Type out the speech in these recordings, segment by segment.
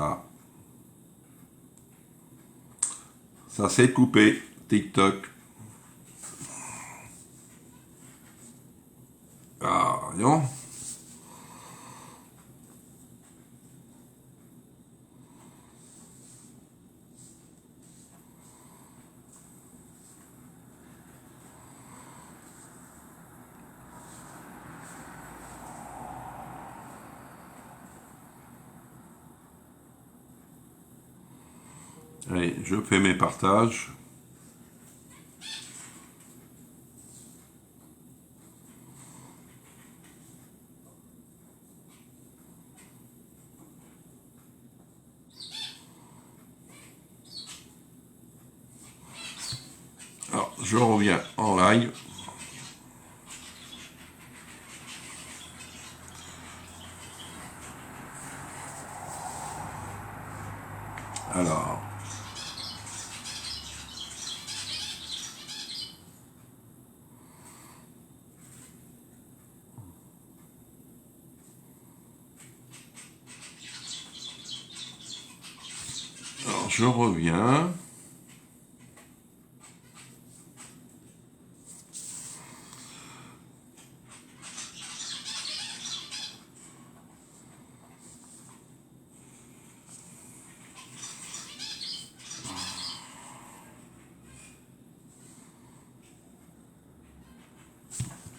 Ah. Ça s'est coupé, TikTok. Ah, non. Allez, je fais mes partages. Alors, je reviens en live. Alors, je reviens.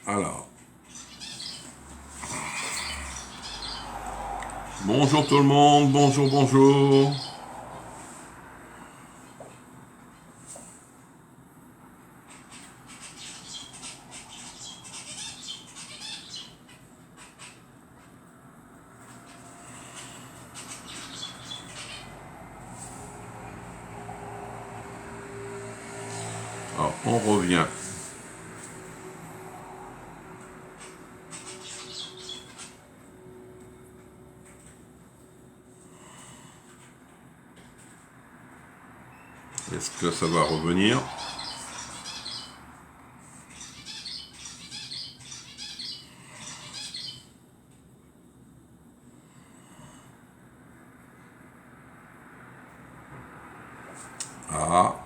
Alors, bonjour tout le monde, bonjour, bonjour. Alors, on revient. Est-ce que ça va revenir? Ah.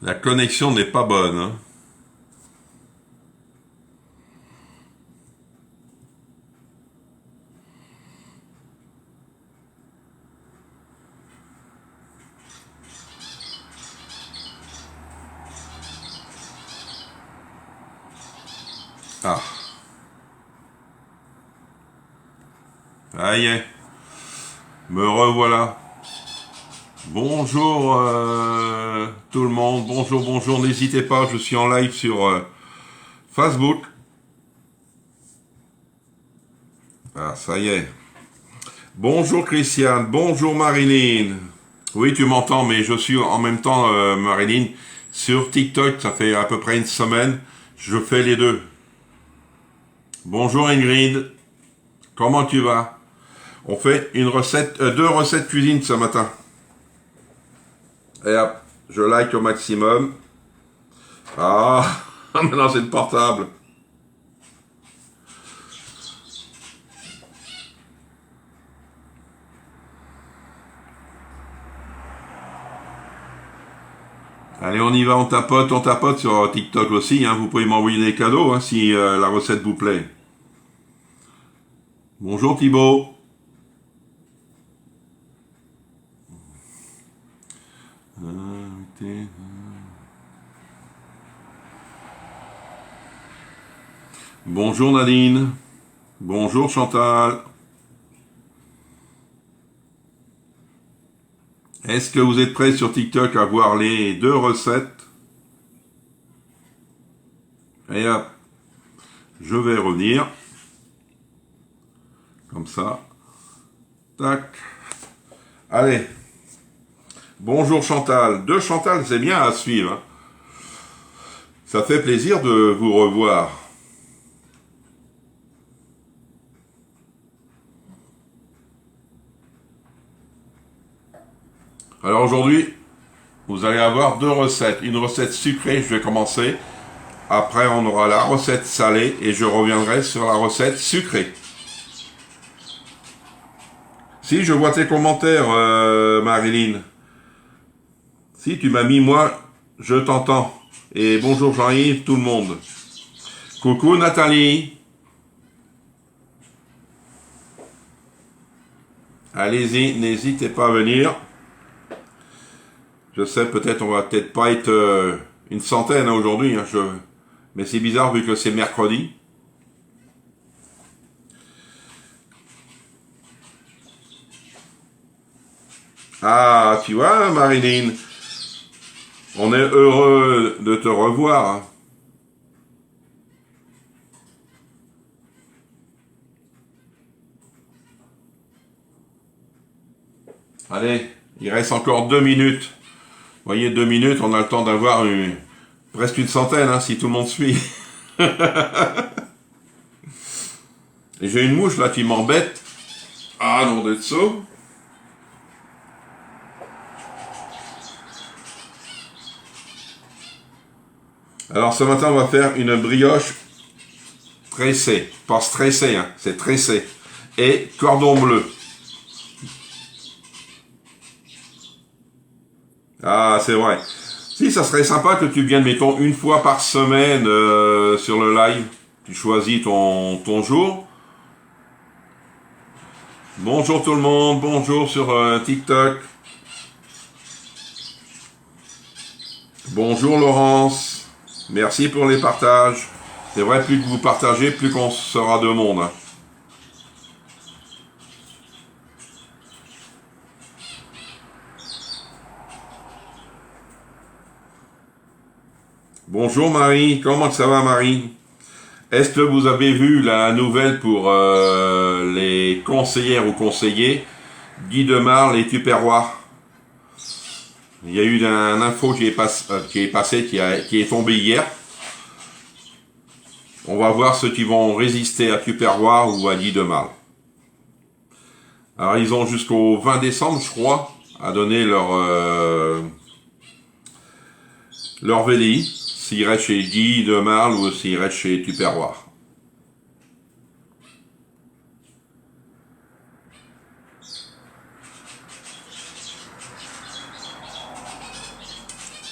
La connexion n'est pas bonne, hein. Ah. Ça y est. Me revoilà. Bonjour tout le monde. Bonjour, bonjour. N'hésitez pas, je suis en live sur Facebook. Ah, ça y est. Bonjour Christiane. Bonjour Marilyn. Oui, tu m'entends, mais je suis en même temps, Marilyn, sur TikTok. Ça fait à peu près une semaine. Je fais les deux. Bonjour Ingrid. Comment tu vas? On fait une recette, deux recettes cuisine ce matin. Et hop, je like au maximum. Ah, maintenant c'est le portable. Allez, on y va, on tapote sur TikTok aussi. Hein. Vous pouvez m'envoyer des cadeaux hein, si la recette vous plaît. Bonjour Thibaut. Bonjour Nadine. Bonjour Chantal. Est-ce que vous êtes prêts sur TikTok à voir les deux recettes? Et hop, je vais revenir. Comme ça. Tac. Allez. Bonjour Chantal. Deux Chantal, c'est bien à suivre. Hein. Ça fait plaisir de vous revoir. Alors aujourd'hui, vous allez avoir deux recettes. Une recette sucrée, je vais commencer. Après, on aura la recette salée et je reviendrai sur la recette sucrée. Si, je vois tes commentaires, Marilyn. Si, tu m'as mis moi, je t'entends. Et bonjour Jean-Yves, tout le monde. Coucou Nathalie. Allez-y, n'hésitez pas à venir. Je sais, peut-être on va peut-être pas être une centaine aujourd'hui, hein, mais c'est bizarre vu que c'est mercredi. Ah, tu vois, Marilyn, on est heureux de te revoir. Allez, il reste encore 2 minutes. Vous voyez, 2 minutes, on a le temps d'avoir presque une centaine, hein, si tout le monde suit. Et j'ai une mouche là qui m'embête. Ah, non d'être saut. Alors ce matin, on va faire une brioche tressée. Pas stressée, hein, c'est tressé. Et cordon bleu. Ah, c'est vrai. Si, ça serait sympa que tu viennes, mettons, une fois par semaine sur le live. Tu choisis ton jour. Bonjour tout le monde, bonjour sur TikTok. Bonjour Laurence. Merci pour les partages. C'est vrai, plus que vous partagez, plus qu'on sera de monde. Hein. Bonjour Marie, comment ça va Marie? Est-ce que vous avez vu la nouvelle pour les conseillères ou conseillers Guy Demarle et Tupperware? Il y a eu un info qui est passé, qui est tombé hier. On va voir ceux qui vont résister à Tupperware ou à Guy Demarle. Alors ils ont jusqu'au 20 décembre, je crois, à donner leur VDI, s'ils restent chez Guy Demarle ou s'ils restent chez Tupperware.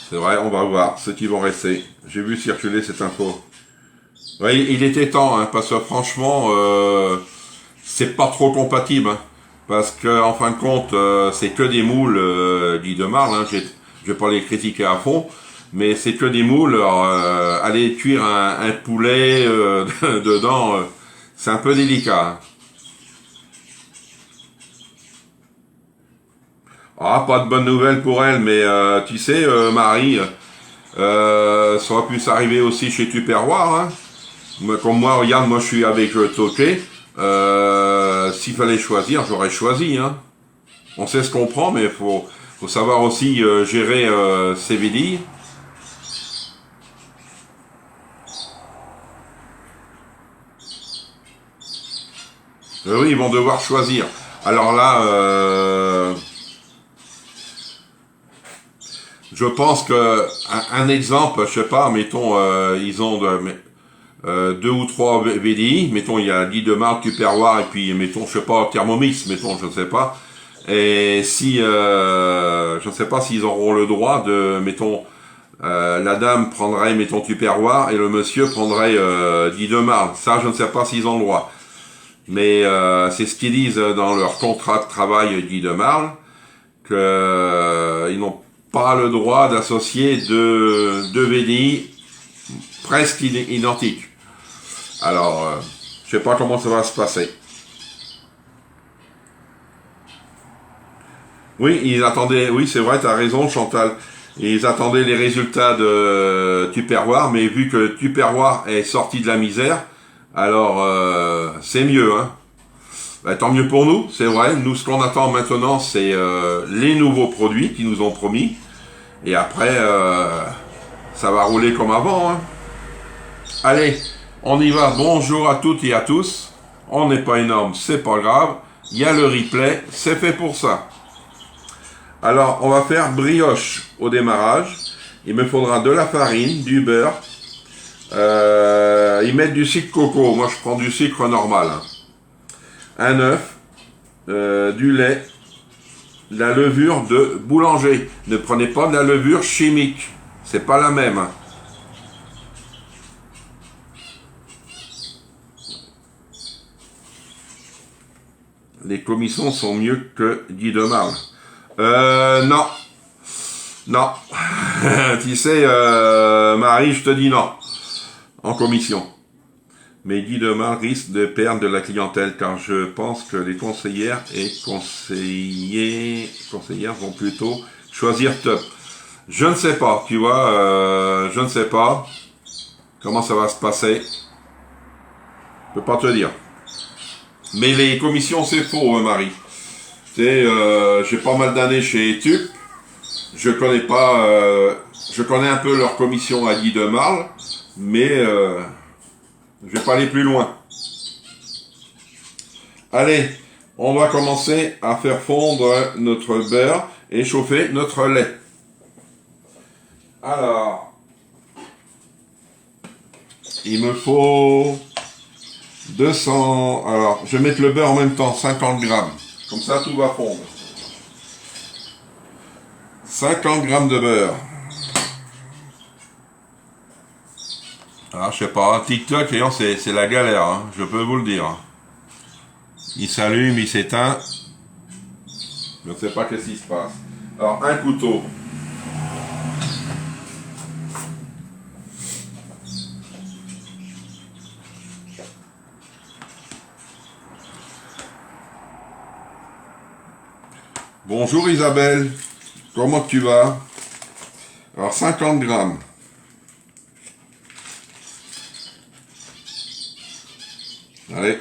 C'est vrai, on va voir ceux qui vont rester. J'ai vu circuler cette info. Oui, il était temps, hein, parce que franchement, c'est pas trop compatible. Hein, parce que en fin de compte, c'est que des moules Guy Demarle. Hein, je vais pas les critiquer à fond, mais c'est que des moules. Alors, aller cuire un poulet dedans, c'est un peu délicat. Hein. Ah, pas de bonnes nouvelles pour elle, mais tu sais, Marie, ça aurait pu s'arriver aussi chez Tupperware. Hein. Comme moi, regarde, moi je suis avec Toqué. S'il fallait choisir, j'aurais choisi. Hein. On sait ce qu'on prend, mais faut savoir aussi gérer ses VDI. Oui, ils vont devoir choisir. Alors là, je pense que un exemple, je sais pas, mettons, ils ont 2 ou 3 VDI, mettons, il y a Guy Demarle, Tupperware, et puis, mettons, je sais pas, Thermomix, mettons, je ne sais pas. Et si, je ne sais pas s'ils auront le droit de, mettons, la dame prendrait, mettons, Tupperware, et le monsieur prendrait Guy Demarle. Ça, je ne sais pas s'ils ont le droit. Mais c'est ce qu'ils disent dans leur contrat de travail Guy Demarle, qu'ils n'ont pas le droit d'associer deux VDI presque identiques. Alors, je sais pas comment ça va se passer. Oui, ils attendaient, oui, c'est vrai, tu as raison, Chantal. Ils attendaient les résultats de Tupperware, mais vu que Tupperware est sorti de la misère, alors c'est mieux, hein. Bah, tant mieux pour nous, c'est vrai. Nous, ce qu'on attend maintenant, c'est les nouveaux produits qu'ils nous ont promis. Et après, ça va rouler comme avant, hein. Allez, on y va. Bonjour à toutes et à tous. On n'est pas énorme, c'est pas grave. Il y a le replay, c'est fait pour ça. Alors, on va faire brioche au démarrage. Il me faudra de la farine, du beurre, Ils mettent du sucre coco. Moi, je prends du sucre normal. Hein. Un œuf, du lait, de la levure de boulanger. Ne prenez pas de la levure chimique. C'est pas la même. Hein. Les commissions sont mieux que Guy de Marle. Non. Non. Tu sais, Marie, je te dis non. En commission. Mais Guy de Marle risque de perdre de la clientèle car je pense que les conseillères et conseillères vont plutôt choisir Top. Je ne sais pas, tu vois, je ne sais pas comment ça va se passer. Je peux pas te dire. Mais les commissions, c'est faux, hein, Marie. Tu sais, j'ai pas mal d'années chez TUP. Je connais pas, je connais un peu leur commission à Guy de Marle, mais je vais pas aller plus loin. Allez, on va commencer à faire fondre notre beurre et chauffer notre lait. Alors, il me faut 200... Alors, je vais mettre le beurre en même temps, 50 grammes. Comme ça, tout va fondre. 50 grammes de beurre. Ah, je sais pas, TikTok, c'est la galère, hein, je peux vous le dire. Il s'allume, il s'éteint. Je ne sais pas qu'est-ce qui se passe. Alors, un couteau. Bonjour Isabelle, comment tu vas? Alors, 50 grammes. Allez.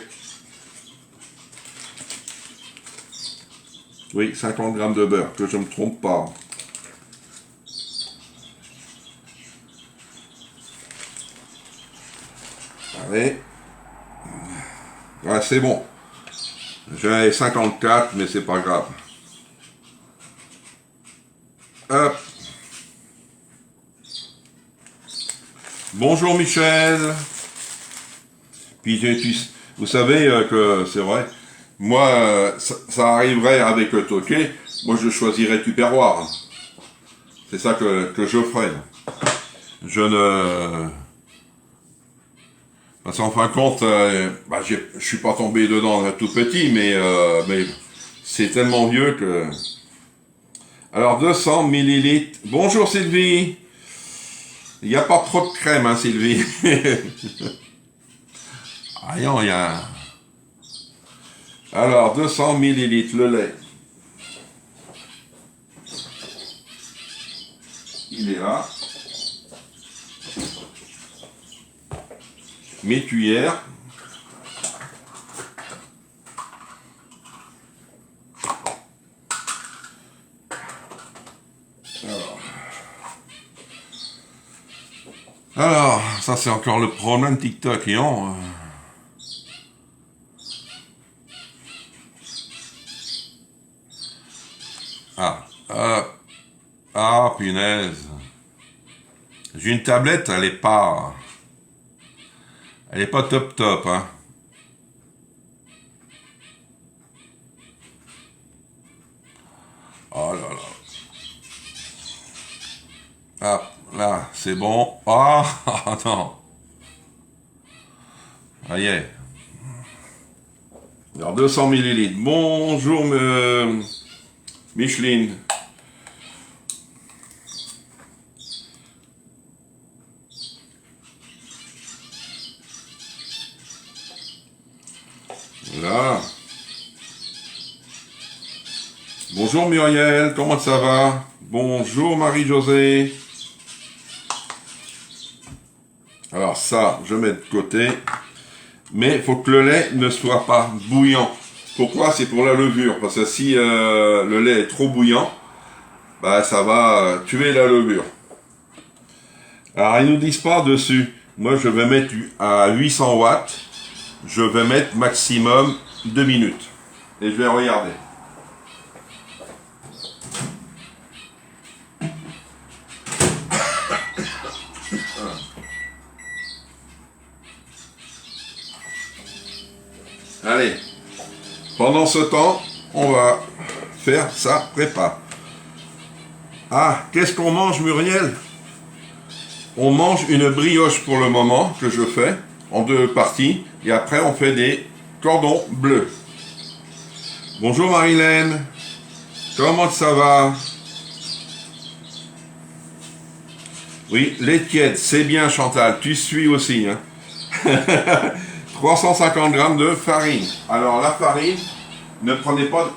Oui, 50 grammes de beurre, que je ne me trompe pas. Allez. Ouais, c'est bon. J'ai 54, mais c'est pas grave. Hop. Bonjour Michel. Puis vous savez que c'est vrai, moi, ça arriverait avec Toqué, moi je choisirais Tupperware. C'est ça que je ferais. Je ne... Parce qu'en fin de compte, je suis pas tombé dedans tout petit, mais c'est tellement vieux que... Alors 200 millilitres. Bonjour Sylvie. Il n'y a pas trop de crème, hein Sylvie. Ah non, il y a... Alors 200 millilitres le lait. Il est là. Mes cuillères. Alors, ça c'est encore le problème TikTok, non? Ah, punaise. J'ai une tablette, elle est pas top top, hein. Oh là là. Ah, là, c'est bon. Ah, non. Ça y est. Alors, 200 millilitres. Bonjour, Micheline. Là. Bonjour Muriel, comment ça va? Bonjour Marie-Josée. Alors ça, je mets de côté. Mais il faut que le lait ne soit pas bouillant. Pourquoi? C'est pour la levure. Parce que si le lait est trop bouillant, bah, ça va tuer la levure. Alors ils nous disent pas dessus. Moi je vais mettre à 800 watts. Je vais mettre maximum 2 minutes. Et je vais regarder. Allez, pendant ce temps, on va faire sa prépa. Ah, qu'est-ce qu'on mange, Muriel? On mange une brioche pour le moment, que je fais, en 2 parties, et après on fait des cordons bleus. Bonjour Marilène, comment ça va? Oui, lait tiède, c'est bien Chantal, tu suis aussi. Hein. 350 grammes de farine. Alors la farine, ne prenez pas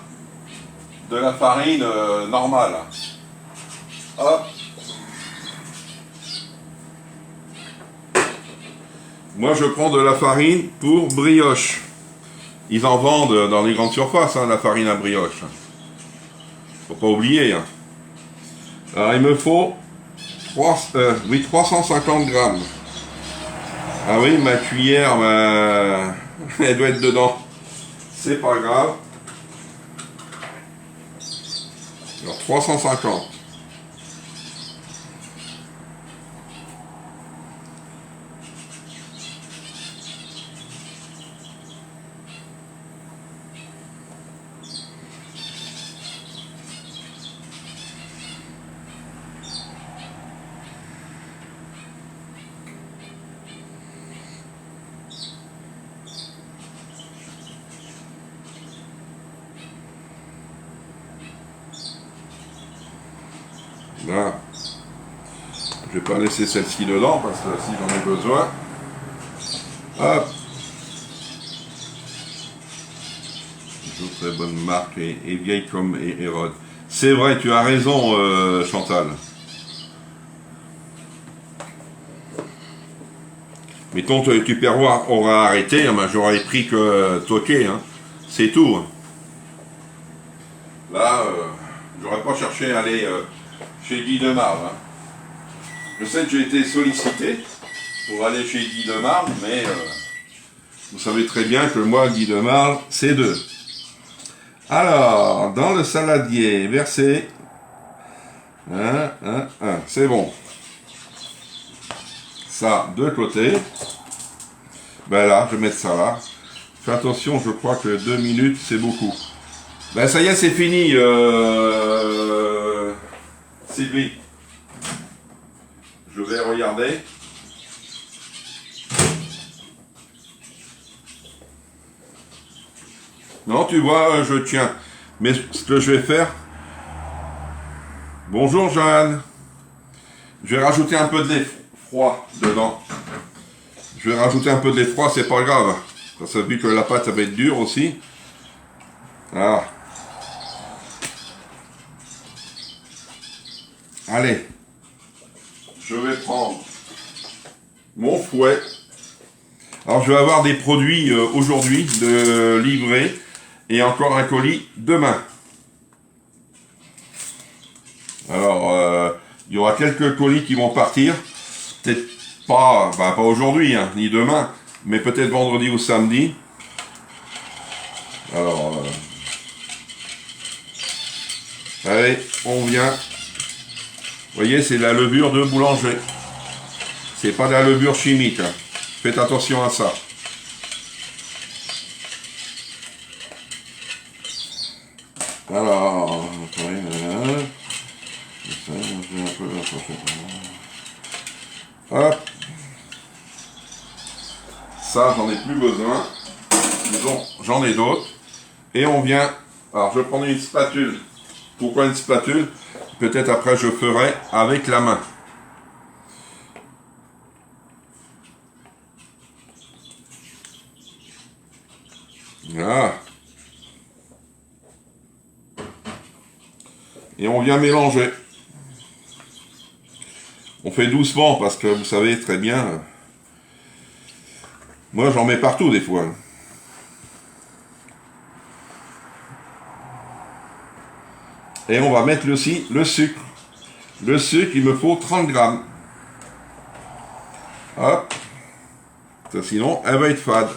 de la farine normale. Hop. Moi je prends de la farine pour brioche. Ils en vendent dans les grandes surfaces, hein, la farine à brioche. Faut pas oublier. Hein. Alors il me faut 350 grammes. Ah oui, ma cuillère, elle doit être dedans. C'est pas grave. Alors 350. Là, je vais pas laisser celle-ci dedans parce que si j'en ai besoin. Hop. Toujours très bonne marque et vieille comme Hérode. C'est vrai, tu as raison, Chantal. Mais ton tupperware aura arrêté, hein, j'aurais pris que toqué, hein. C'est tout. Hein. Là, j'aurais pas cherché à aller chez Guy Demarle. Hein. Je sais que j'ai été sollicité pour aller chez Guy Demarle, mais vous savez très bien que moi, Guy Demarle, c'est 2. Alors, dans le saladier, versez 1, c'est bon. Ça, de côté. Ben là, je vais mettre ça là. Fais attention, je crois que 2 minutes, c'est beaucoup. Ben ça y est, c'est fini, Sylvie. Je vais regarder. Non, tu vois, je tiens. Mais ce que je vais faire... Bonjour, Jeanne. Je vais rajouter un peu de lait froid dedans. Je vais rajouter un peu de lait froid, c'est pas grave. Parce que vu que la pâte, ça va être dure aussi. Ah. Allez. Je vais prendre mon fouet. Alors, je vais avoir des produits aujourd'hui de livrer et encore un colis demain. Alors, il y aura quelques colis qui vont partir. Peut-être pas, pas aujourd'hui, hein, ni demain, mais peut-être vendredi ou samedi. Alors, allez, on vient. Vous voyez, c'est de la levure de boulanger. C'est pas de la levure chimique. Hein. Faites attention à ça. Alors, hop. Ça, j'en ai plus besoin. Disons, j'en ai d'autres. Et on vient. Alors, je prends une spatule. Pourquoi une spatule? Peut-être après, je ferai avec la main. Voilà. Et on vient mélanger. On fait doucement parce que vous savez très bien, moi j'en mets partout des fois. Et on va mettre aussi le sucre. Le sucre, il me faut 30 grammes. Hop. Ça, sinon, elle va être fade.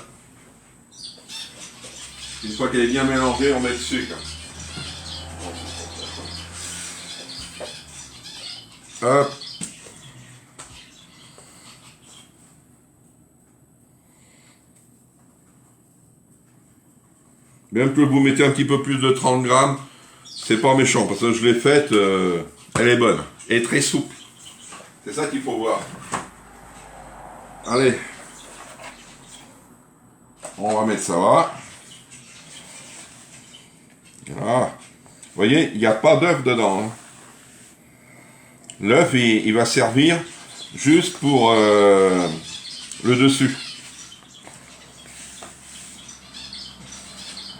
Une fois qu'elle est bien mélangée, on met le sucre. Hop. Même que vous mettez un petit peu plus de 30 grammes, c'est pas méchant, parce que je l'ai faite, elle est bonne, et très souple. C'est ça qu'il faut voir. Allez, on va mettre ça là. Voilà. Vous voyez, il n'y a pas d'œuf dedans. Hein. L'œuf, il va servir juste pour le dessus.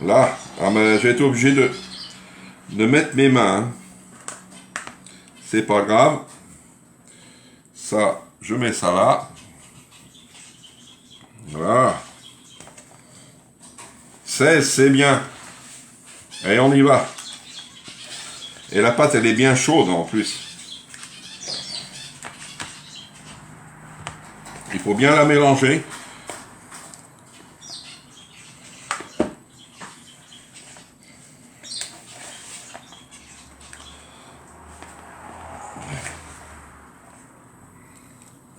Là, j'ai été obligé de mettre mes mains. Hein. C'est pas grave. Ça, je mets ça là. Voilà. 16, c'est bien. Et on y va. Et la pâte, elle est bien chaude en plus. Il faut bien la mélanger.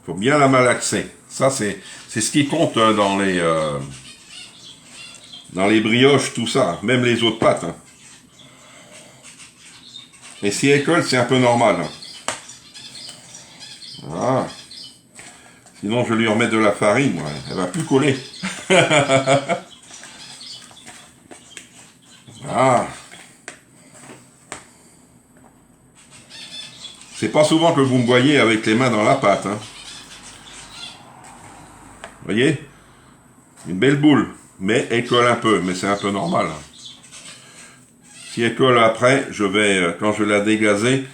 Il faut bien la malaxer. Ça, c'est ce qui compte dans les brioches, tout ça. Même les autres pâtes. Hein. Et si elle colle, c'est un peu normal. Hein. Voilà. Sinon, je vais lui remettre de la farine. Ouais. Elle va plus coller. Voilà. C'est pas souvent que vous me voyez avec les mains dans la pâte. Hein. Vous voyez? Une belle boule. Mais elle colle un peu. Mais c'est un peu normal. Hein. Si elle colle après, je vais, quand je vais la dégazer,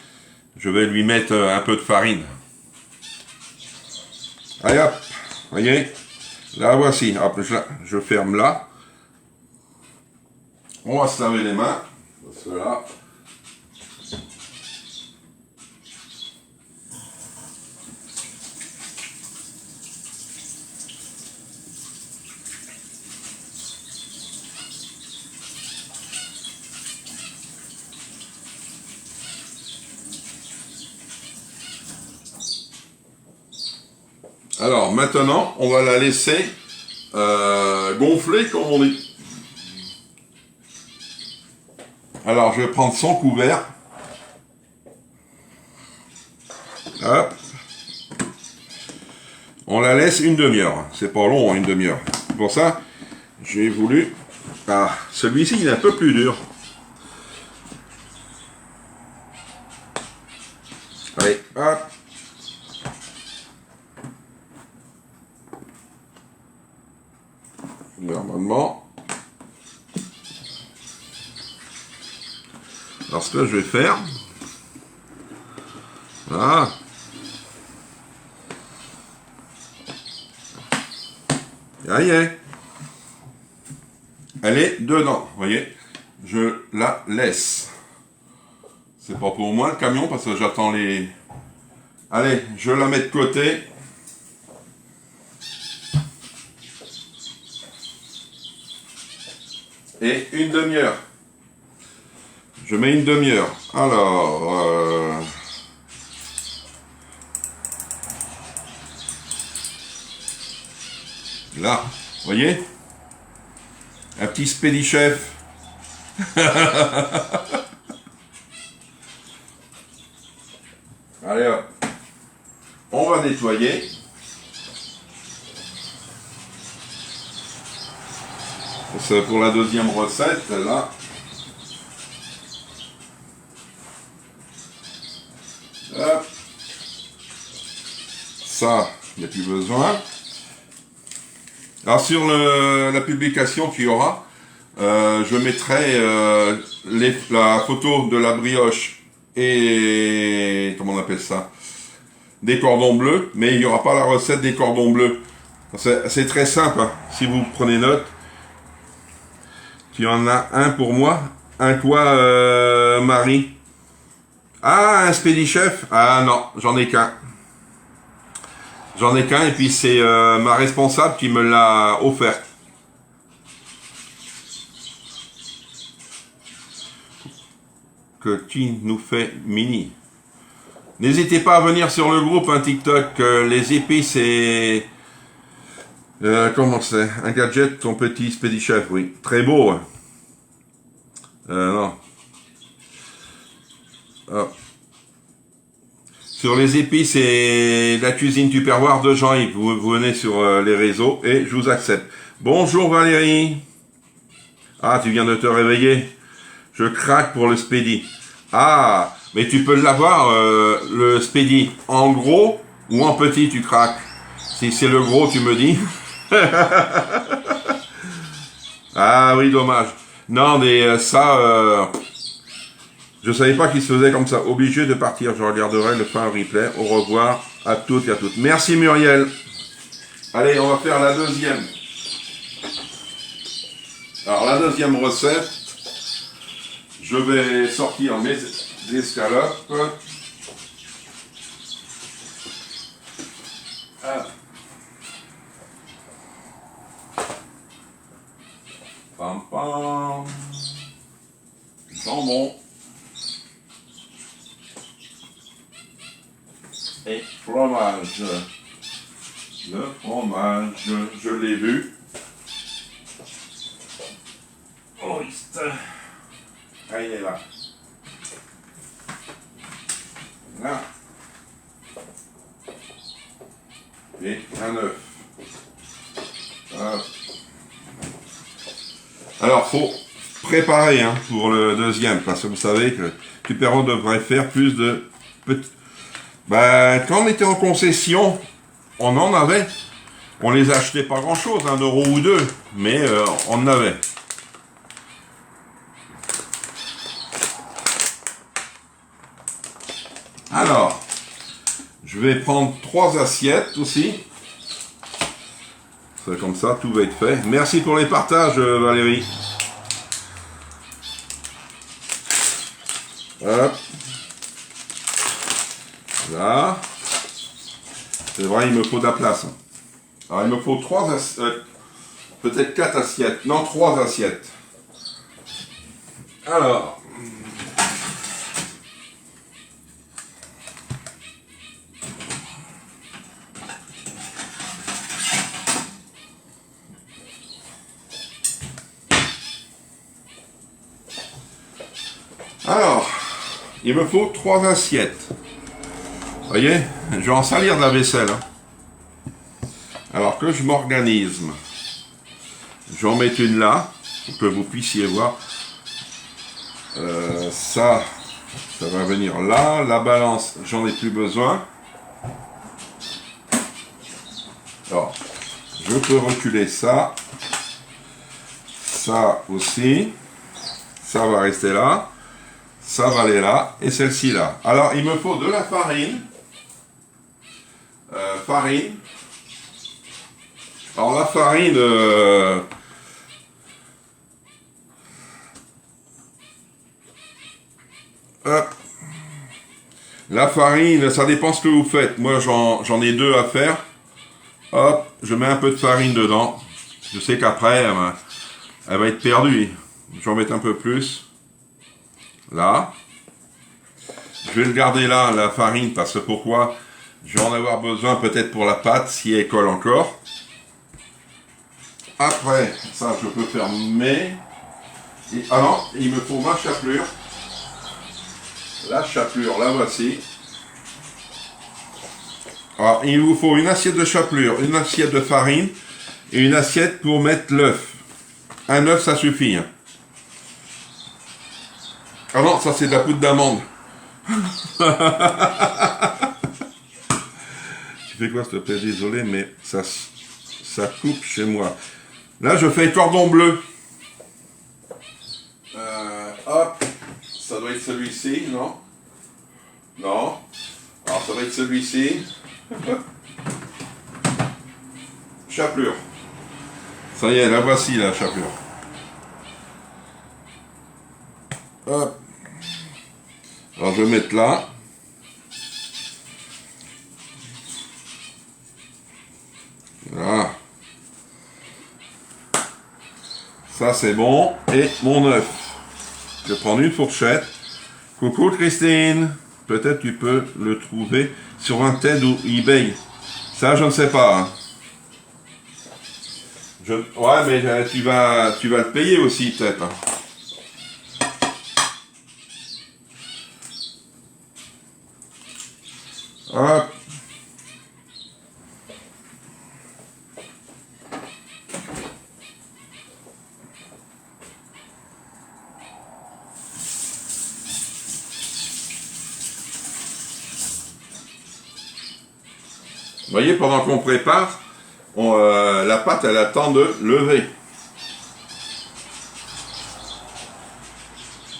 je vais lui mettre un peu de farine. Allez hop, voyez, là voici, hop, je ferme là. On va se laver les mains, cela. Alors maintenant, on va la laisser gonfler comme on dit. Alors je vais prendre son couvert. Hop. On la laisse une demi-heure. C'est pas long, une demi-heure. Pour ça, j'ai voulu... Ah, celui-ci, il est un peu plus dur. Allez, hop. Normalement. Alors ce que je vais faire, voilà. Ça y est. Elle est dedans, vous voyez. Je la laisse. C'est pas pour moi le camion parce que j'attends les... Allez, je la mets de côté. Et une demi-heure. Je mets une demi-heure. Alors... Là, vous voyez? Un petit spédi-chef. Allez hop. On va nettoyer. C'est pour la deuxième recette, là. Hop. Ça, il n'y a plus besoin. Alors sur la publication qu'il y aura, je mettrai la photo de la brioche et... comment on appelle ça? Des cordons bleus, mais il n'y aura pas la recette des cordons bleus. C'est très simple, hein, si vous prenez note. Tu en as un pour moi, un toi, Marie. Ah, un spédi-chef? Ah non, j'en ai qu'un. J'en ai qu'un et puis c'est ma responsable qui me l'a offert. Que tu nous fais mini. N'hésitez pas à venir sur le groupe, un TikTok, les épices et... comment c'est? Un gadget, ton petit spédi-chef, oui. Très beau. Hein. Non. Hop. Sur les épices et la cuisine tupperware de Jean-Yves. Vous venez sur les réseaux et je vous accepte. Bonjour Valérie. Ah, tu viens de te réveiller. Je craque pour le Spédi. Ah, mais tu peux l'avoir, le Spédi, en gros ou en petit, tu craques. Si c'est le gros, tu me dis. Ah oui, dommage. Non, mais ça, je savais pas qu'il se faisait comme ça. Obligé de partir. Je regarderai le fin replay. Au revoir à toutes et à toutes. Merci Muriel. Allez, on va faire la deuxième. Alors, la deuxième recette, je vais sortir mes escalopes. Ah. Pam pam. Jambon. Et fromage. Le fromage, je l'ai vu. Oyster. Ah, il est là. Là. Et un œuf. Alors, faut préparer pour le deuxième, parce que vous savez que Tupperware devrait faire plus de petits. Ben, quand on était en concession, on en avait. On les achetait pas grand chose, 1 euro ou 2, mais on en avait. Alors, je vais prendre 3 assiettes aussi. C'est comme ça, tout va être fait. Merci pour les partages, Valérie. Hop. Là. C'est vrai, il me faut de la place. Alors, il me faut 3 assiettes. Peut-être 4 assiettes. Non, 3 assiettes. Alors. Alors, il me faut 3 assiettes. Vous voyez, je vais en salir de la vaisselle. Alors que je m'organise. Je vais en mettre une là, pour que vous puissiez voir. Ça va venir là. La balance, j'en ai plus besoin. Alors, je peux reculer ça. Ça aussi. Ça va rester là. Ça va aller là. Et celle-ci là. Alors, il me faut de la farine. Farine. Alors, la farine... la farine, ça dépend ce que vous faites. Moi, j'en ai 2 à faire. Hop, je mets un peu de farine dedans. Je sais qu'après, elle va être perdue. Je vais en mettre un peu plus. Là. Je vais le garder là, la farine, parce que pourquoi? Je vais en avoir besoin peut-être pour la pâte, si elle colle encore. Après, ça, je peux faire mes... Ah non, il me faut ma chapelure. La chapelure, la voici. Alors, il vous faut une assiette de chapelure, une assiette de farine et une assiette pour mettre l'œuf. Un œuf, ça suffit. Ah non, ça c'est de la poudre d'amande. Tu fais quoi, s'il te plaît? Désolé, mais ça coupe chez moi. Là, je fais cordon bleu. Hop. Ça doit être celui-ci, non? Non. Alors, ça doit être celui-ci. Chapelure. Ça y est, la voici, la chapelure. Hop. Alors, je vais mettre là. Voilà. Ça, c'est bon. Et mon œuf. Je vais prendre une fourchette. Coucou Christine. Peut-être tu peux le trouver sur un TED ou eBay. Ça, je ne sais pas. Ouais, mais tu vas le payer aussi, peut-être. Hop. Vous voyez, pendant qu'on prépare, la pâte, elle attend de lever.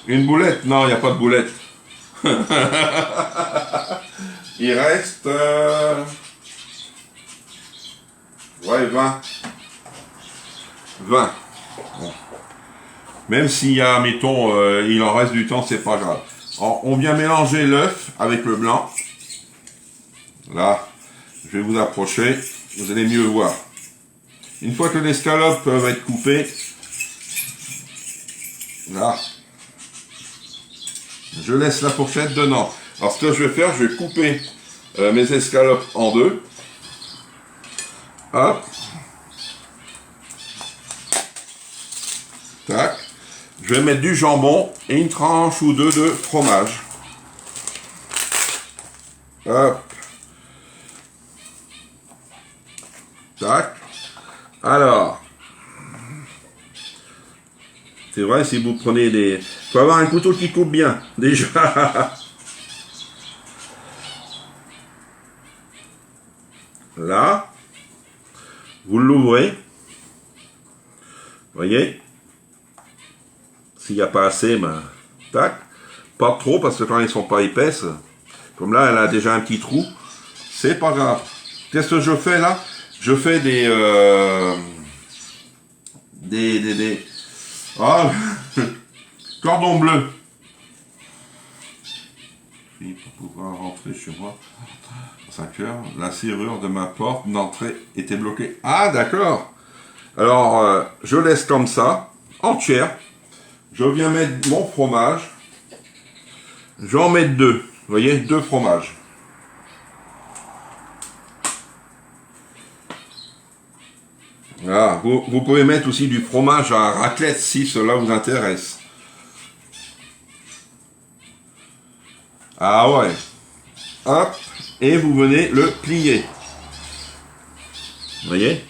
Une boulette? Non, il n'y a pas de boulette. Il reste... ouais, 20. 20. Bon. Même s'il y a, mettons, il en reste du temps, c'est pas grave. Alors, on vient mélanger l'œuf avec le blanc. Là, je vais vous approcher, vous allez mieux voir. Une fois que les escalopes peuvent être coupées, là, je laisse la fourchette dedans. Alors ce que je vais faire, je vais couper mes escalopes en deux. Hop. Tac. Je vais mettre du jambon et une tranche ou deux de fromage. Hop. Tac. Alors. C'est vrai, si vous prenez des... Il faut avoir un couteau qui coupe bien, déjà. Là. Vous l'ouvrez. Vous voyez? S'il n'y a pas assez, ben... Tac. Pas trop, parce que quand elles ne sont pas épaisses, comme là, elle a déjà un petit trou, c'est pas grave. Qu'est-ce que je fais là? Je fais des... Ah, cordon bleu. Pour pouvoir rentrer chez moi à 5 heures, la serrure de ma porte d'entrée était bloquée. Ah, d'accord. Alors, je laisse comme ça, entière. Je viens mettre mon fromage. J'en mets deux. Vous voyez, deux fromages. Ah, vous pouvez mettre aussi du fromage à raclette si cela vous intéresse. Ah ouais. Hop. Et vous venez le plier. Vous voyez?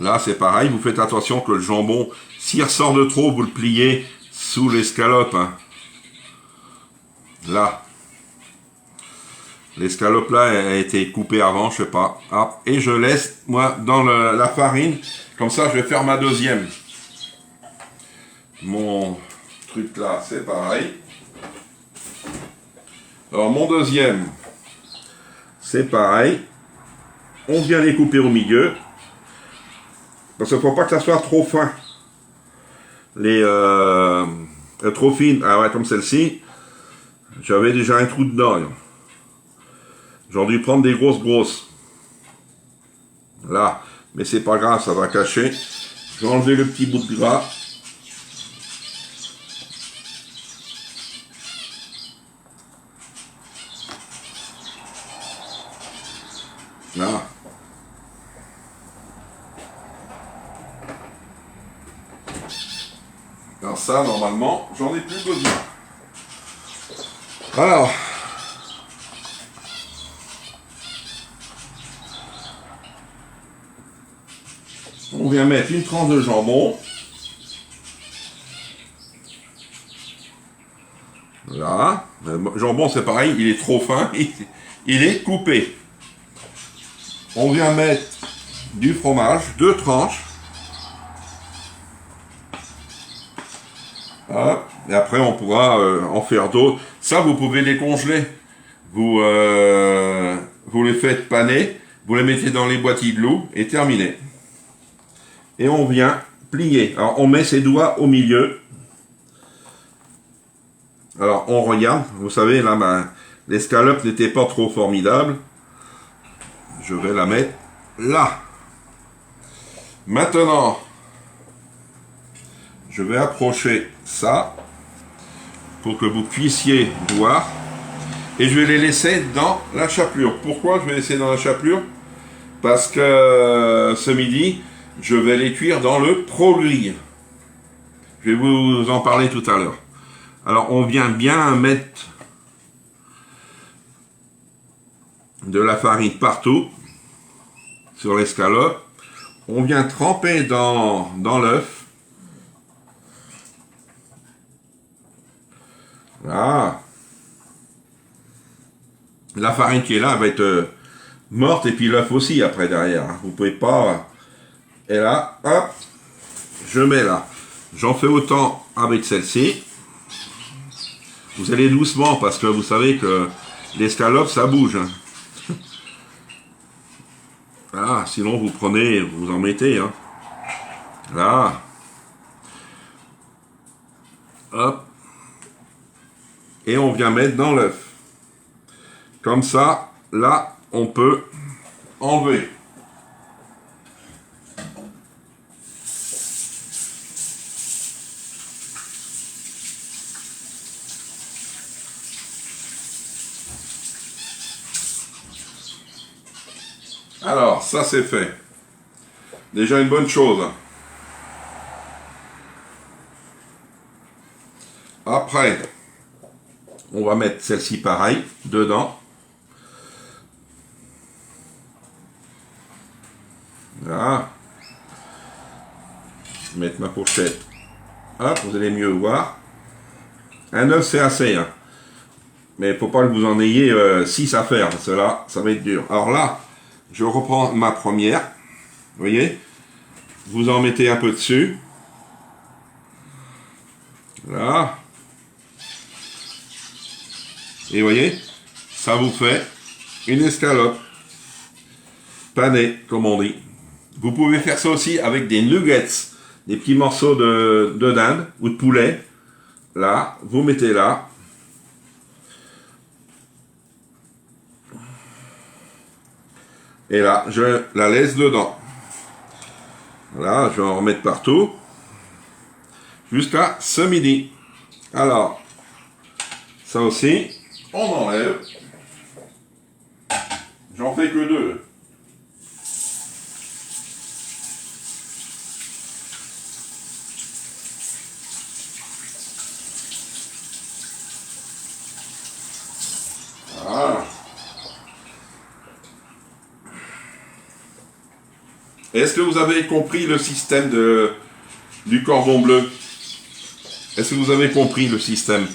Là, c'est pareil. Vous faites attention que le jambon, s'il ressort de trop, vous le pliez sous l'escalope. Hein. Là. L'escalope là a été coupée avant, je sais pas. Hop. Et je laisse, moi, dans la farine. Comme ça, je vais faire ma deuxième. Mon truc là, c'est pareil. Alors, mon deuxième, c'est pareil. On vient les couper au milieu. Parce qu'il ne faut pas que ça soit trop fin. Trop fine. Ah ouais, comme celle-ci. J'avais déjà un trou dedans. J'aurais dû prendre des grosses. Là. Mais c'est pas grave, ça va cacher. Je vais enlever le petit bout de gras. Là. Alors ça, normalement, j'en ai plus besoin. Alors. On vient mettre une tranche de jambon. Là. Le jambon, c'est pareil, il est trop fin. Il est coupé. On vient mettre du fromage, deux tranches. Hop. Et après, on pourra en faire d'autres. Ça, vous pouvez les congeler. Vous les faites paner. Vous les mettez dans les boîtes igloo et terminé. Et on vient plier. Alors, on met ses doigts au milieu. Alors, on regarde. Vous savez, là, l'escalope n'était pas trop formidable. Je vais la mettre là. Maintenant, je vais approcher ça pour que vous puissiez voir. Et je vais les laisser dans la chapelure. Pourquoi je vais laisser dans la chapelure? Parce que ce midi, je vais les cuire dans le ProGrill. Je vais vous en parler tout à l'heure. Alors, on vient bien mettre de la farine partout sur l'escalope. On vient tremper dans l'œuf. Là. La farine qui est là, elle va être morte, et puis l'œuf aussi après derrière. Vous pouvez pas... Et là, hop, je mets là. J'en fais autant avec celle-ci. Vous allez doucement parce que vous savez que l'escalope, ça bouge. Ah, sinon vous prenez, vous en mettez. Hein. Là. Hop. Et on vient mettre dans l'œuf. Comme ça, là, on peut enlever. Alors, ça c'est fait. Déjà une bonne chose. Après, on va mettre celle-ci pareil, dedans. Là. Je vais mettre ma fourchette. Hop, vous allez mieux voir. Un œuf c'est assez. Hein. Mais il ne faut pas que vous en ayez 6 à faire. Parce que là, ça va être dur. Alors là, je reprends ma première. Vous voyez? Vous en mettez un peu dessus. Là. Et vous voyez? Ça vous fait une escalope. Panée, comme on dit. Vous pouvez faire ça aussi avec des nuggets. Des petits morceaux de dinde ou de poulet. Là, vous mettez là. Et là, je la laisse dedans. Voilà, je vais en remettre partout. Jusqu'à ce midi. Alors, ça aussi, on enlève. J'en fais que 2. Voilà. Est-ce que vous avez compris le système du cordon bleu? Est-ce que vous avez compris le système?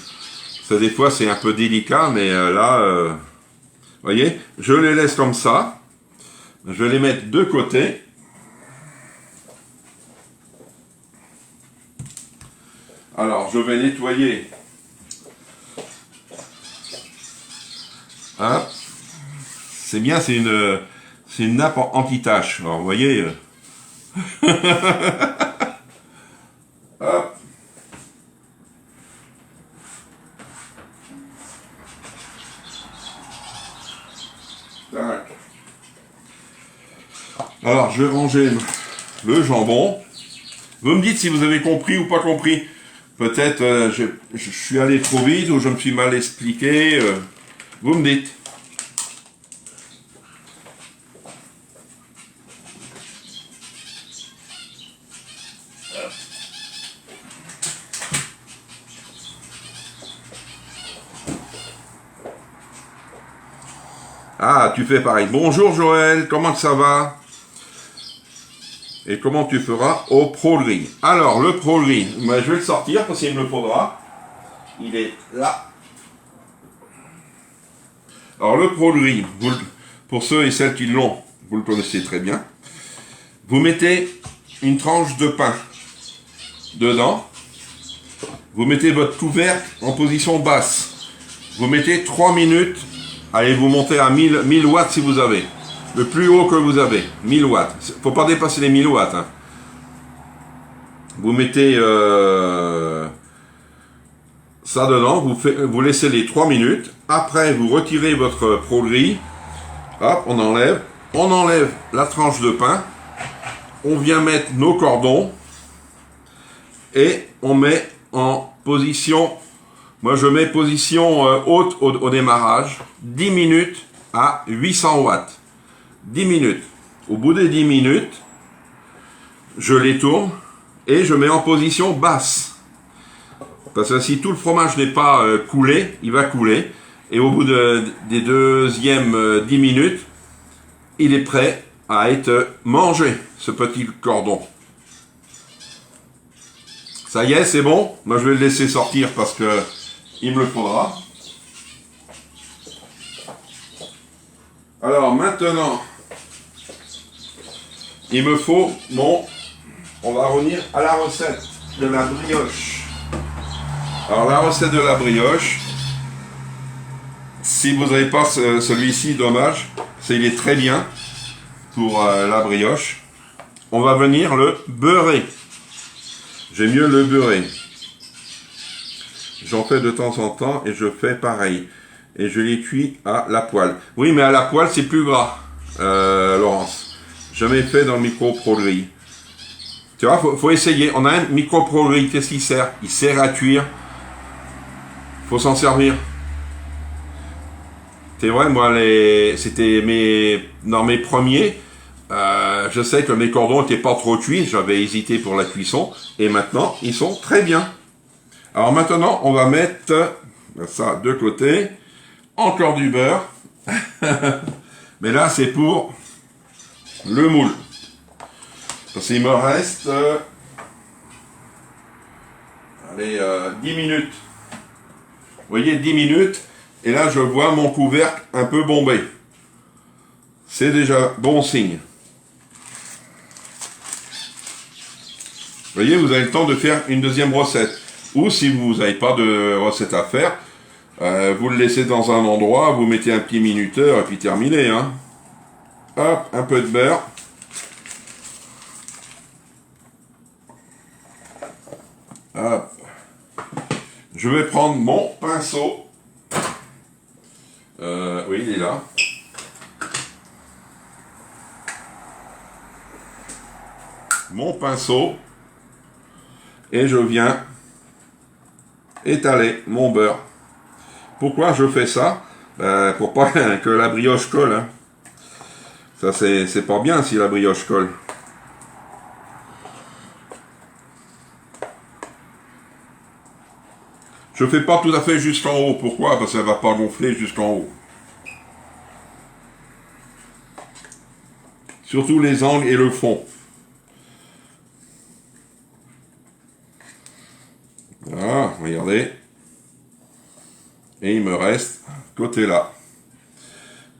Ça, des fois, c'est un peu délicat, mais là, vous voyez, je les laisse comme ça. Je vais les mettre de côté. Alors, je vais nettoyer. Hein? C'est bien, c'est une nappe anti-tache. Alors, vous voyez. Hop. Tac. Alors, je vais ranger le jambon. Vous me dites si vous avez compris ou pas compris. Peut-être je suis allé trop vite ou je me suis mal expliqué. Vous me dites. Ah, tu fais pareil. Bonjour Joël, comment ça va? Et comment tu feras au ProGrill? Alors, le ProGrill, je vais le sortir parce qu'il me le faudra. Il est là. Alors, le ProGrill, pour ceux et celles qui l'ont, vous le connaissez très bien. Vous mettez une tranche de pain dedans. Vous mettez votre couvercle en position basse. Vous mettez 3 minutes. Allez, vous montez à 1000 watts si vous avez. Le plus haut que vous avez. 1000 watts. Il ne faut pas dépasser les 1000 watts. Hein. Vous mettez ça dedans. Vous laissez les 3 minutes. Après, vous retirez votre ProGrill. Hop, on enlève. On enlève la tranche de pain. On vient mettre nos cordons. Et on met en position... Moi, je mets position haute au démarrage, 10 minutes à 800 watts. 10 minutes. Au bout des 10 minutes, je les tourne et je mets en position basse. Parce que si tout le fromage n'est pas coulé, il va couler. Et au bout des deuxièmes 10 minutes, il est prêt à être mangé, ce petit cordon. Ça y est, c'est bon. Moi, je vais le laisser sortir parce que il me le faudra. Alors, maintenant, il me faut on va revenir à la recette de la brioche. Alors, la recette de la brioche, si vous n'avez pas celui-ci, dommage, il est très bien pour la brioche. On va venir le beurrer. J'aime mieux le beurrer. J'en fais de temps en temps et je fais pareil. Et je les cuis à la poêle. Oui, mais à la poêle, c'est plus gras, Laurence. Jamais fait dans le micro-pro-grill. Tu vois, faut essayer. On a un micro-pro-grill, qu'est-ce qu'il sert? Il sert à cuire. Faut s'en servir. C'est vrai, moi, c'était dans mes premiers. Je sais que mes cordons n'étaient pas trop cuits, j'avais hésité pour la cuisson, et maintenant, ils sont très bien. Alors maintenant, on va mettre ça de côté, encore du beurre, mais là, c'est pour le moule. Parce qu'il me reste, 10 minutes. Vous voyez, 10 minutes, et là, je vois mon couvercle un peu bombé. C'est déjà bon signe. Vous voyez, vous avez le temps de faire une deuxième recette. Ou si vous n'avez pas de recette à faire, vous le laissez dans un endroit, vous mettez un petit minuteur et puis terminé. Hein. Hop, un peu de beurre. Hop. Je vais prendre mon pinceau. Oui, il est là. Mon pinceau. Et je viens étaler mon beurre. Pourquoi je fais ça? Pour pas que la brioche colle. Hein. Ça, c'est pas bien si la brioche colle. Je fais pas tout à fait jusqu'en haut. Pourquoi? Parce qu'elle va pas gonfler jusqu'en haut. Surtout les angles et le fond. Voilà, regardez. Et il me reste côté là.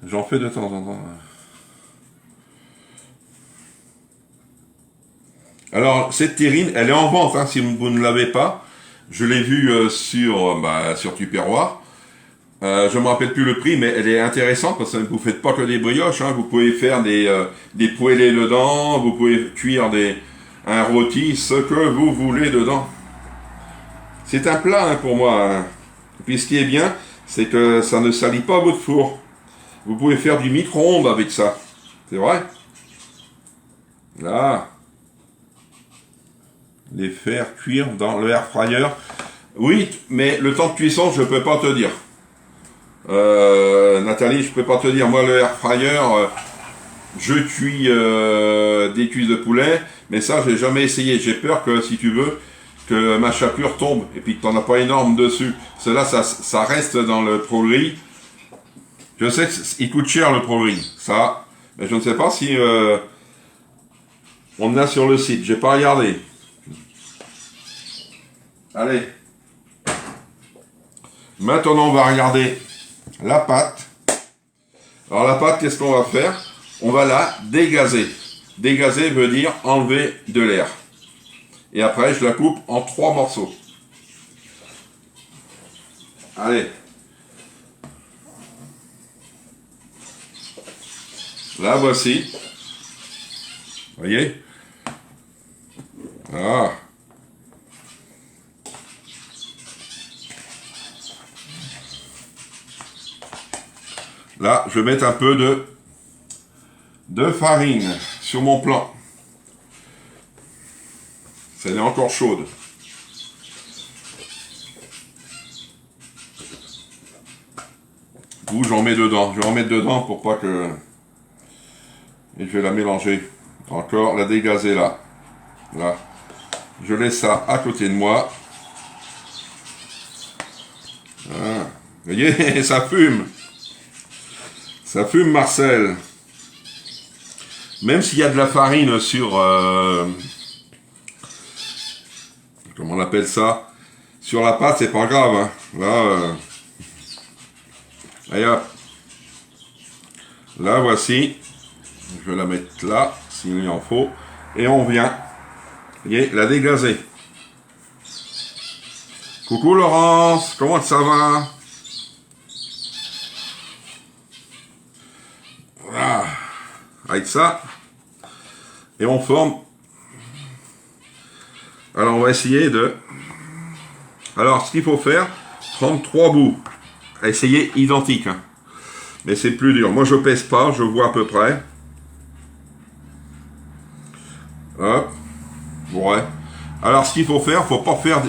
J'en fais de temps en temps. Alors, cette terrine, elle est en vente, hein, si vous ne l'avez pas. Je l'ai vue sur Tupperware. Je ne me rappelle plus le prix, mais elle est intéressante parce que vous ne faites pas que des brioches. Hein. Vous pouvez faire des poêlés dedans, vous pouvez cuire un rôti, ce que vous voulez dedans. C'est un plat hein, pour moi. Hein. Et puis ce qui est bien, c'est que ça ne salit pas votre four. Vous pouvez faire du micro-ondes avec ça. C'est vrai? Là. Les faire cuire dans le air fryer. Oui, mais le temps de cuisson, je ne peux pas te dire. Nathalie, je ne peux pas te dire. Moi, le air fryer, je cuis des cuisses de poulet, mais ça, j'ai jamais essayé. J'ai peur que, si tu veux, que ma chapelure tombe et puis que tu n'en as pas énorme dessus. Cela, ça reste dans le ProGrill. Je sais qu'il coûte cher le ProGrill, ça, mais je ne sais pas si on en a sur le site. J'ai pas regardé. Allez. Maintenant, on va regarder la pâte. Alors la pâte, qu'est-ce qu'on va faire? On va la dégazer. Dégazer veut dire enlever de l'air. Et après, je la coupe en 3 morceaux. Allez. La voici. Vous voyez? Ah. Là, je vais mettre un peu de farine sur mon plan. Elle est encore chaude. Ou j'en mets dedans. Je vais en mettre dedans pour pas que... Et je vais la mélanger. Encore la dégazer là. Là. Je laisse ça à côté de moi. Voilà. Vous voyez, ça fume. Ça fume, Marcel. Même s'il y a de la farine sur... comment on appelle ça? Sur la pâte, c'est pas grave. Hein. Là, allez hop. Là, voici. Je vais la mettre là, s'il y en faut. Et on vient, vous voyez, la déglazer. Coucou Laurence, comment ça va? Voilà. Avec ça. Et on forme. Alors, on va essayer de... Alors, ce qu'il faut faire, prendre 3 bouts. Essayer identique. Hein. Mais c'est plus dur. Moi, je pèse pas, je vois à peu près. Hop. Ouais. Alors, ce qu'il faut faire, faut faire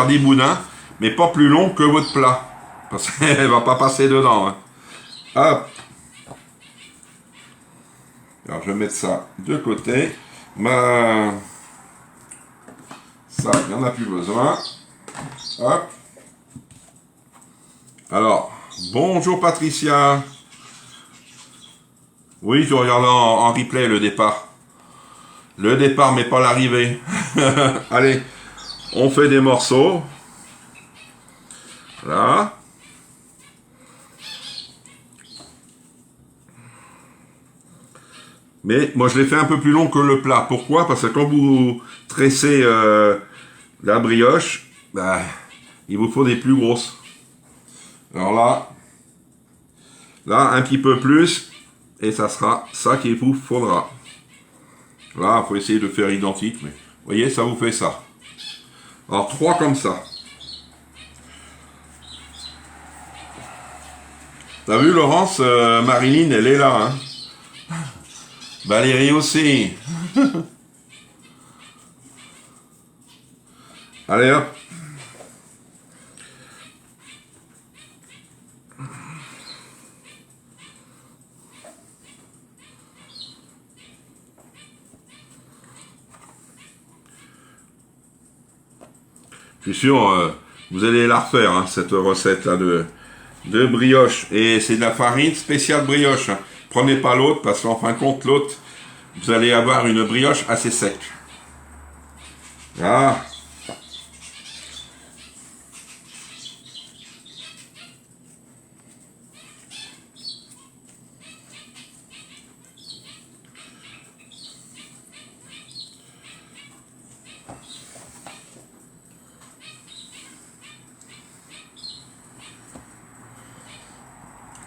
des boudins, mais pas plus long que votre plat. Parce qu'elle va pas passer dedans. Hein. Hop. Alors, je vais mettre ça de côté. Ça, il n'y en a plus besoin. Hop. Alors, bonjour Patricia. Oui, je regarde en replay le départ. Le départ, mais pas l'arrivée. Allez, on fait des morceaux. Là. Mais moi, je l'ai fait un peu plus long que le plat. Pourquoi? Parce que quand vous tressez la brioche, bah, il vous faut des plus grosses. Alors là, un petit peu plus, et ça sera ça qu'il vous faudra. Là, il faut essayer de faire identique, mais vous voyez, ça vous fait ça. Alors, 3 comme ça. T'as vu, Laurence, Marilyn, elle est là, hein. Valérie aussi. Allez, hop. Je suis sûr, vous allez la refaire, hein, cette recette-là de brioche. Et c'est de la farine spéciale brioche. Hein. Prenez pas l'autre, parce qu'en fin de compte, l'autre, vous allez avoir une brioche assez sec. Ah.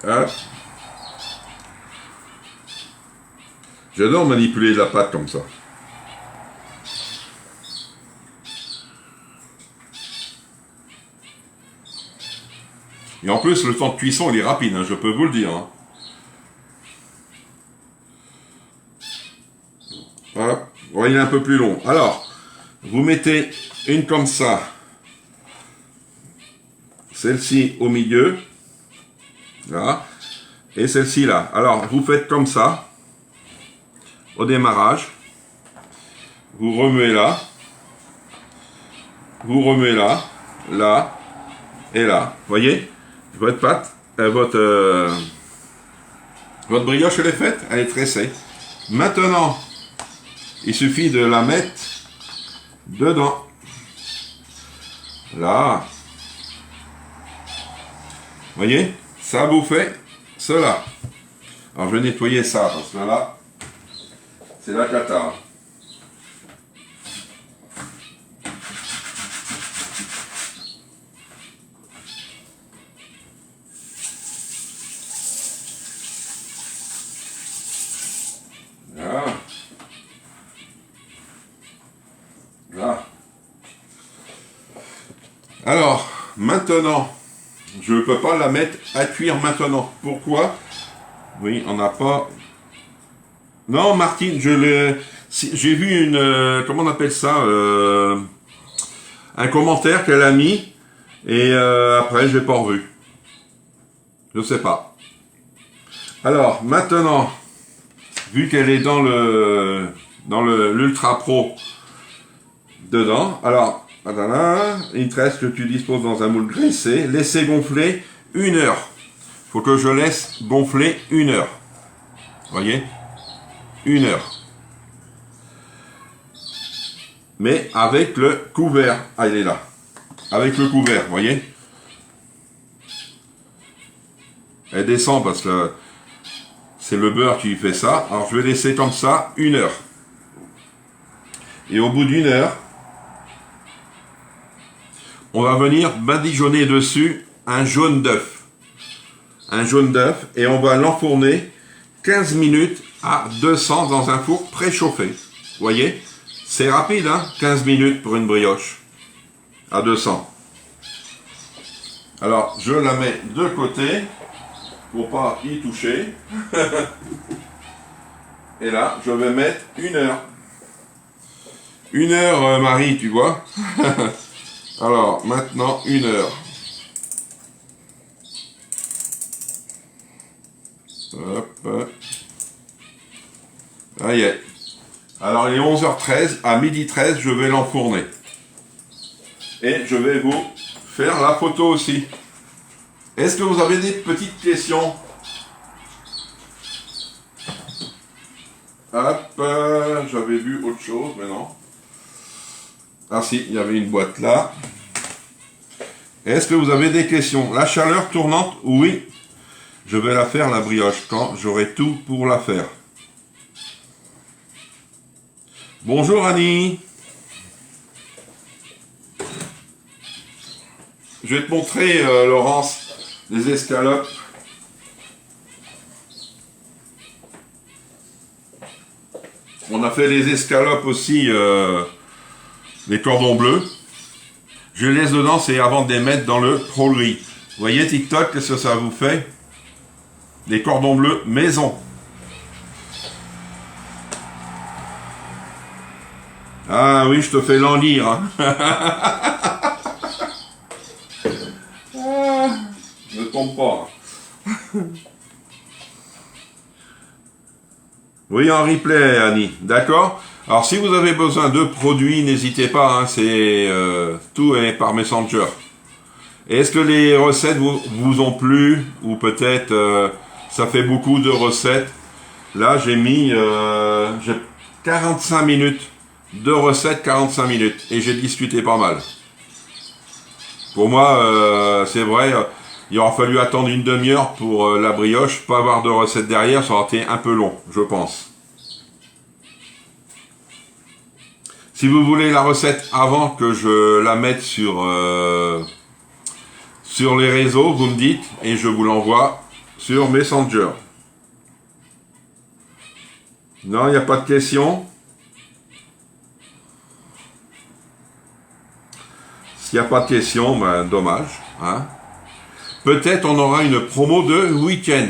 Hop. J'adore manipuler de la pâte comme ça. Et en plus, le temps de cuisson, il est rapide, hein, je peux vous le dire. Hein. Hop. Ouais, il est un peu plus long. Alors, vous mettez une comme ça. Celle-ci au milieu. Là. Et celle-ci là. Alors, vous faites comme ça. Au démarrage. Vous remuez là. Vous remuez là. Là. Et là. Voyez? Votre pâte, votre brioche, elle est faite. Elle est tressée. Maintenant, il suffit de la mettre dedans. Là. Voyez? Ça vous fait cela. Alors, je vais nettoyer ça, parce que là, c'est la cata. Là. Là. Alors, maintenant, je ne peux pas la mettre à cuire maintenant. Pourquoi? Oui, on n'a pas... Non, Martine, j'ai vu une... comment on appelle ça? Un commentaire qu'elle a mis. Et après, je l'ai pas revu. Je sais pas. Alors, maintenant, vu qu'elle est dans l'Ultra Pro dedans, alors... il te reste que tu disposes dans un moule graissé, laissez gonfler 1 heure. Il faut que je laisse gonfler 1 heure. Voyez, 1 heure. Mais avec le couvert. Ah, il est là. Avec le couvert, voyez. Elle descend parce que c'est le beurre qui fait ça. Alors je vais laisser comme ça 1 heure. Et au bout d'1 heure, on va venir badigeonner dessus un jaune d'œuf. Un jaune d'œuf et on va l'enfourner 15 minutes à 200 dans un four préchauffé. Vous voyez, c'est rapide, hein, 15 minutes pour une brioche à 200. Alors, je la mets de côté pour pas y toucher. Et là, je vais mettre 1 heure. 1 heure, Marie, tu vois. Alors, maintenant, 1 heure. Hop. Ça y est. Alors, il est 11h13. À 12h13, je vais l'enfourner. Et je vais vous faire la photo aussi. Est-ce que vous avez des petites questions? Hop. J'avais vu autre chose, mais non. Ah si, il y avait une boîte là. Est-ce que vous avez des questions? La chaleur tournante, oui. Je vais la faire, la brioche, quand j'aurai tout pour la faire. Bonjour Annie. Je vais te montrer, Laurence, les escalopes. On a fait les escalopes aussi, les cordons bleus. Je les laisse dedans, c'est avant de les mettre dans le Pro-Gris. Vous voyez TikTok, qu'est-ce que ça vous fait? Des cordons bleus maison. Ah oui, je te fais languir. Hein. Ne tombe pas. Oui, en replay, Annie. D'accord? Alors, si vous avez besoin de produits, n'hésitez pas. Hein, c'est tout est par Messenger. Est-ce que les recettes vous ont plu? Ou peut-être ça fait beaucoup de recettes. Là, j'ai mis 45 minutes. De recettes, 45 minutes. Et j'ai discuté pas mal. Pour moi, c'est vrai, il aura fallu attendre une demi-heure pour la brioche. Pas avoir de recettes derrière, ça aurait été un peu long, je pense. Si vous voulez la recette avant que je la mette sur les réseaux, vous me dites et je vous l'envoie sur Messenger. Non, il n'y a pas de question. S'il n'y a pas de question, ben, dommage. Hein. Peut-être on aura une promo de week-end.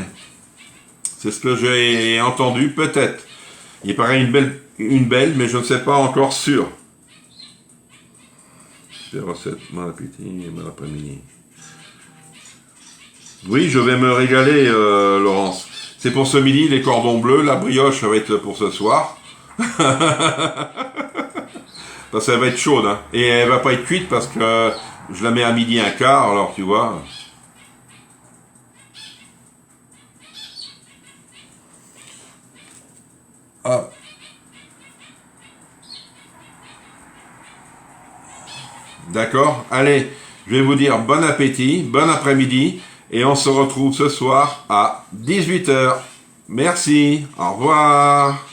C'est ce que j'ai entendu, peut-être. Il paraît une belle, mais je ne sais pas encore sûr. C'est recette, bon appétit, bon après-midi. Oui, je vais me régaler, Laurence. C'est pour ce midi, les cordons bleus, la brioche, ça va être pour ce soir. Parce qu'elle va être chaude, hein. Et elle va pas être cuite parce que je la mets à 12h15, alors tu vois. Ah. D'accord? Allez, je vais vous dire bon appétit, bon après-midi, et on se retrouve ce soir à 18h. Merci, au revoir.